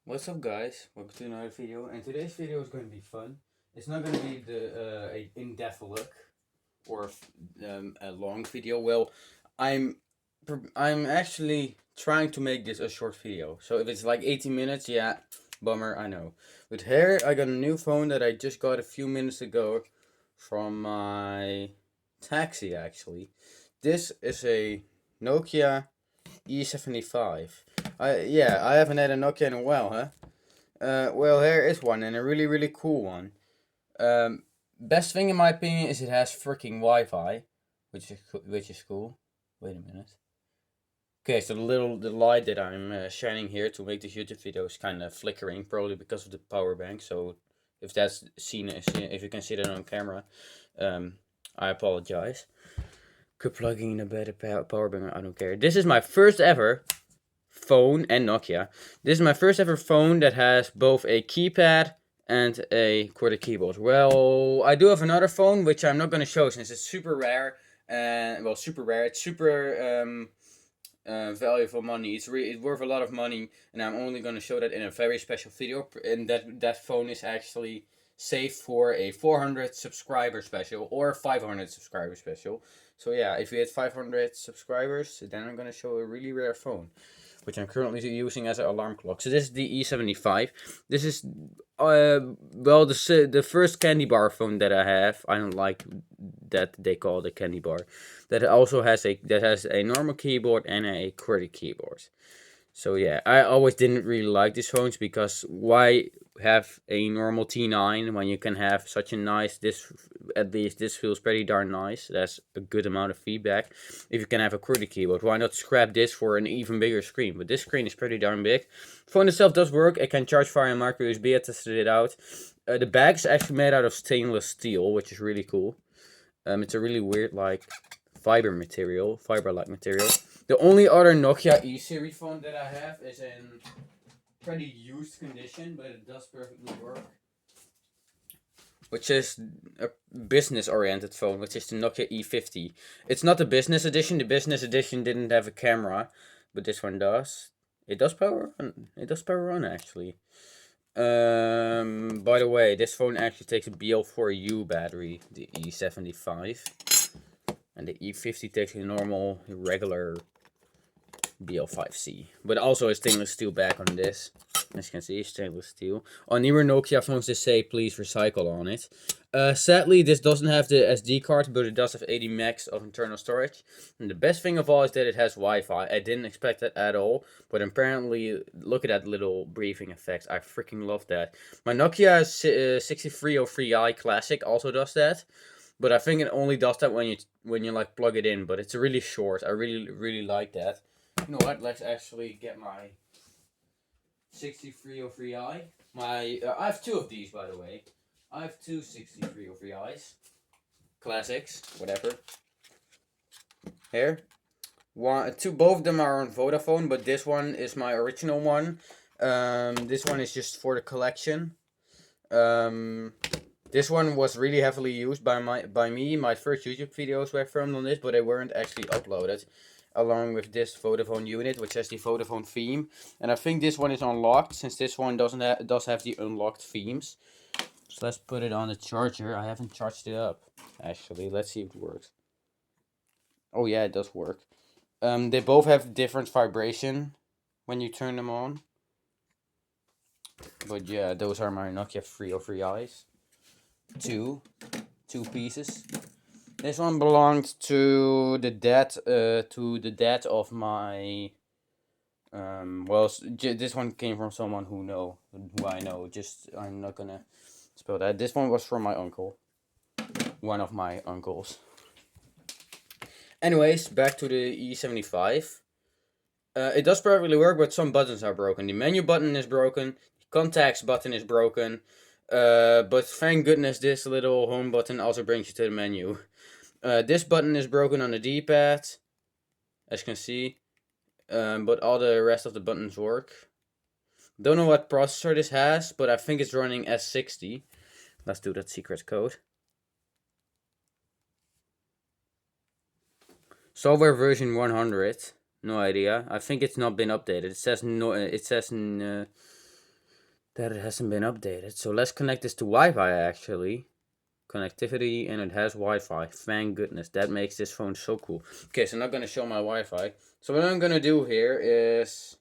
What's up, guys? Welcome to another video, and today's video is going to be fun. It's not going to be the a in-depth look or a long video. Well, I'm I'm actually trying to make this a short video. So if it's like 18 minutes, yeah, bummer, I know. But here I got a new phone that I just got a few minutes ago from my taxi. Actually, this is a Nokia E75. I haven't had a Nokia in a while, huh? Well, here is one, and a really cool one. Best thing in my opinion is it has freaking Wi-Fi, which is cool. Wait a minute. Okay, so the light that I'm shining here to make this YouTube video is kind of flickering, probably because of the power bank. So if that's seen, if you can see that on camera, I apologize. Could plugging in a better power bank. I don't care. This is my first ever phone, and Nokia. This is my first ever phone that has both a keypad and a QWERTY keyboard. Well, I do have another phone which I'm not going to show since it's super rare. Well, super rare. It's super valuable money. It's worth a lot of money, and I'm only going to show that in a very special video. And that phone is actually saved for a 400 subscriber special or 500 subscriber special. So yeah, if we hit 500 subscribers, then I'm going to show a really rare phone, which I'm currently using as an alarm clock. So this is the E75. This is, well, the first candy bar phone that I have. I don't like that they call it a candy bar. That also has a normal keyboard and a QWERTY keyboard. So yeah, I always didn't really like these phones because why have a normal T9 when you can have such a nice, at least this feels pretty darn nice. That's a good amount of feedback. If you can have a QWERTY keyboard, why not scrap this for an even bigger screen? But this screen is pretty darn big. The phone itself does work. It can charge via micro USB. I tested it out. The bag is actually made out of stainless steel, which is really cool. It's a really weird fiber-like material. The only other Nokia E series phone that I have is in pretty used condition, but it does perfectly work. Which is a business-oriented phone, which is the Nokia E50. It's not the business edition. The business edition didn't have a camera, but this one does. It does power on. It does power on actually. By the way, this phone actually takes a BL4U battery, the E75. And the E50 takes a normal, regular BL5C. But also a stainless steel back on this. As you can see, stainless steel. On newer Nokia phones, they say please recycle on it. Sadly, this doesn't have the SD card, but it does have 80 megs of internal storage. And the best thing of all is that it has Wi-Fi. I didn't expect that at all, but apparently, look at that little breathing effect. I freaking love that. My Nokia 6303i Classic also does that. But I think it only does that when you like plug it in. But it's really short. I really like that. You know what? Let's actually get my 6303i. I have two of these, by the way. I have two 6303i's, classics, whatever. Here, both of them are on Vodafone, but this one is my original one. This one is just for the collection. This one was really heavily used by me. My first YouTube videos were filmed on this, but they weren't actually uploaded. Along with this Vodafone unit, which has the Vodafone theme, and I think this one is unlocked since this one does have the unlocked themes. So let's put it on the charger. I haven't charged it up actually. Let's see if it works. Oh yeah, it does work. They both have different vibration when you turn them on. But yeah, those are my Nokia 303i's. Two pieces. This one belonged to the dad of my well, this one came from someone who I know. Just I'm not gonna spell that. This one was from my uncle, one of my uncles. Anyways, back to the E75. It does perfectly work, but some buttons are broken. The menu button is broken. The contacts button is broken. But thank goodness this little home button also brings you to the menu. This button is broken on the D-pad, as you can see. But all the rest of the buttons work. Don't know what processor this has, but I think it's running S60. Let's do that secret code. Software version 100. No idea. I think it's not been updated. It says no. It says that it hasn't been updated. So let's connect this to Wi-Fi actually. Connectivity, and it has Wi-Fi. Thank goodness. That makes this phone so cool. Okay, so I'm not going to show my Wi-Fi. So what I'm going to do here is...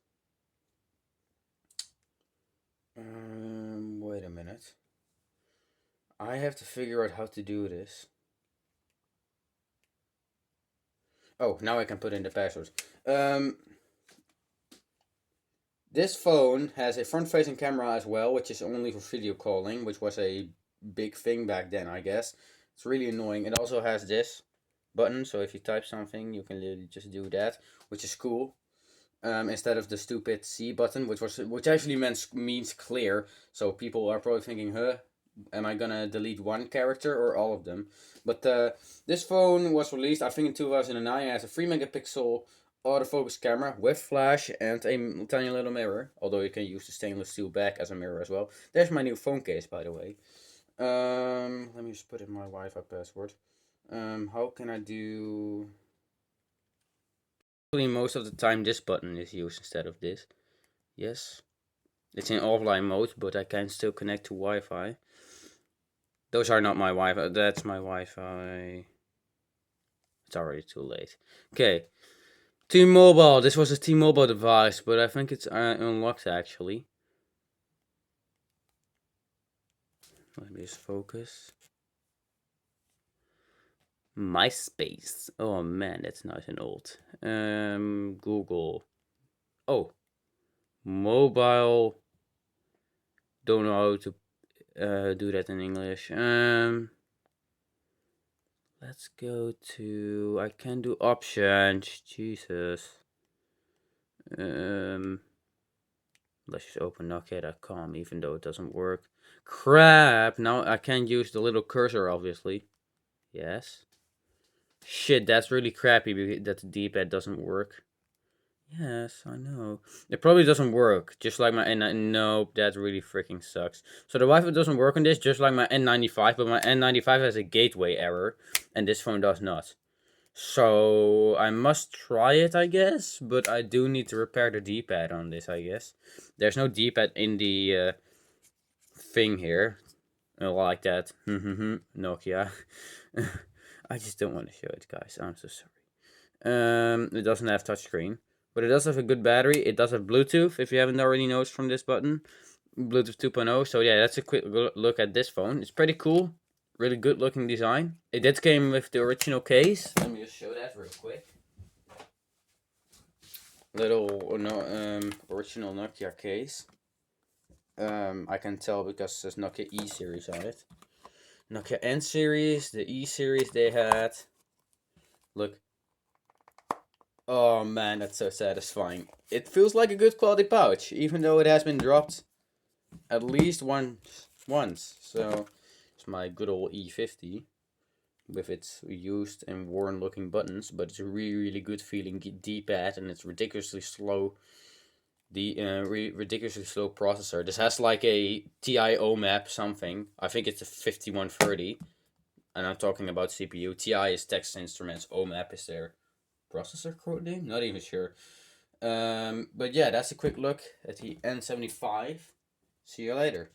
wait a minute. I have to figure out how to do this. Oh, now I can put in the password. This phone has a front-facing camera as well, which is only for video calling, which was a big thing back then, I guess. It's really annoying. It also has this button, so if you type something, you can literally just do that, which is cool. Instead of the stupid C button, which actually means clear. So people are probably thinking, huh, am I gonna delete one character or all of them? But this phone was released, I think, in 2009. It has a 3 megapixel autofocus camera with flash and a tiny little mirror. Although you can use the stainless steel back as a mirror as well. There's my new phone case, by the way. Let me just put in my Wi-Fi password. How can I do... Most of the time this button is used instead of this. Yes. It's in offline mode, but I can still connect to Wi-Fi. Those are not my Wi-Fi. That's my Wi-Fi. It's already too late. Okay. T-Mobile. This was a T-Mobile device, but I think it's unlocked actually. Let me just focus. MySpace. Oh man, that's nice and old. Google. Oh. Mobile. Don't know how to do that in English. Let's go to... I can do options. Jesus. Let's just open Nokia.com, even though it doesn't work. Crap! Now I can't use the little cursor, obviously. Yes. Shit, that's really crappy that the D-pad doesn't work. Yes, I know. It probably doesn't work, just like my N9. Nope, that really freaking sucks. So the Wi-Fi doesn't work on this, just like my N95, but my N95 has a gateway error, and this phone does not. So I must try it, I guess, but I do need to repair the D-pad on this, I guess. There's no D-pad in the thing here, like that. Nokia. I just don't want to show it, guys. I'm so sorry. It doesn't have touchscreen. But it does have a good battery. It does have Bluetooth, if you haven't already noticed from this button. Bluetooth 2.0. So yeah, that's a quick look at this phone. It's pretty cool. Really good looking design. It did came with the original case. Let me just show that real quick. Little original Nokia case. I can tell because there's Nokia E series on it. Nokia N series, the E series they had. Look. Oh man, that's so satisfying. It feels like a good quality pouch, even though it has been dropped at least once. So it's my good old E50 with its used and worn looking buttons, but it's a really good feeling D-pad, and it's ridiculously slow. The ridiculously slow processor. This has like a TI OMAP something. I think it's a 5130, and I'm talking about CPU. TI is Texas Instruments. OMAP is their processor code name. Not even sure. But yeah, that's a quick look at the N75. See you later.